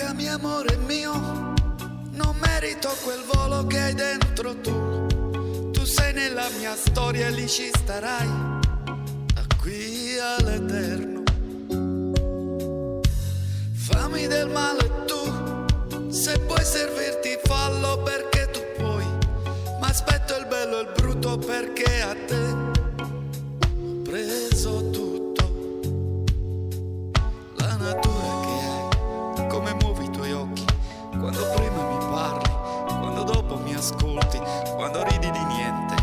Gridami amore mio, non merito quel volo che hai dentro tu. Tu sei nella mia storia e lì ci starai, da qui all'eterno. Fammi del male tu, se puoi servirti fallo perché tu puoi. Ma aspetto il bello e il brutto perché a te ho preso tutto. La natura che hai, come muovi i tuoi occhi, quando prima mi parli, quando dopo mi ascolti, quando ridi di niente,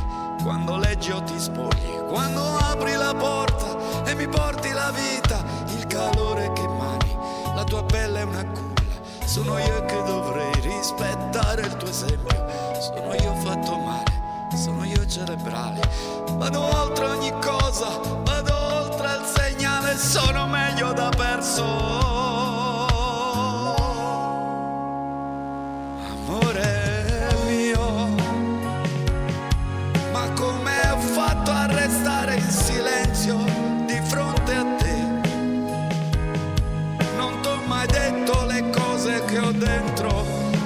quando leggi o ti spogli, quando apri la porta e mi porti la vita, il calore che mani, la tua pelle è una culla. Sono io che dovrei rispettare il tuo esempio, sono io fatto male, sono io cerebrale. Vado oltre ogni cosa, vado oltre il segnale, sono meglio da perso. Amore mio, ma come ho fatto a restare in silenzio di fronte a te? Non t'ho mai detto le cose che ho dentro,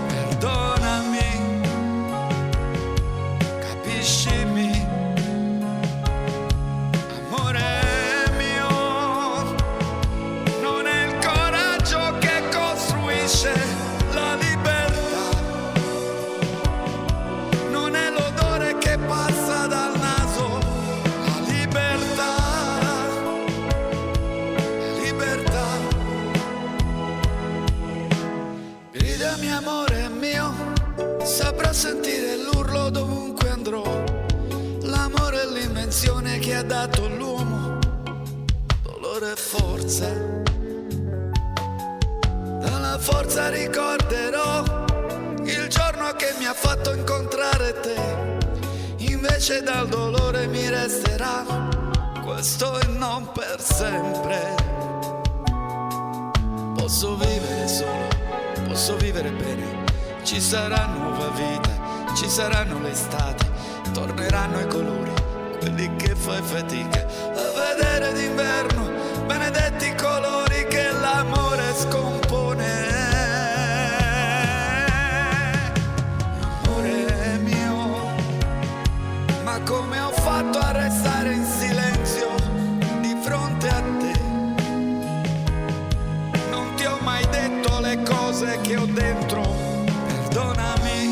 perdonami, capiscimi. Amore mio, non è il coraggio che costruisce la libertà, non è l'odore che passa dal naso, la libertà, la libertà. Gridami amore mio, saprò sentire l'urlo dovunque andrò. L'amore è l'invenzione che ha dato l'uomo dolore e forza. Dalla forza ricorderò il giorno che mi ha fatto incontrare te. Invece dal dolore mi resterà questo e non per sempre. Posso vivere solo, posso vivere bene. Ci sarà nuova vita, ci saranno le estati, torneranno i colori, quelli che fai fatica a vedere d'inverno, benedetti colori che l'amore scompone. Amore mio, ma come ho fatto a restare in silenzio di fronte a te? Non ti ho mai detto le cose che ho dentro, perdonami.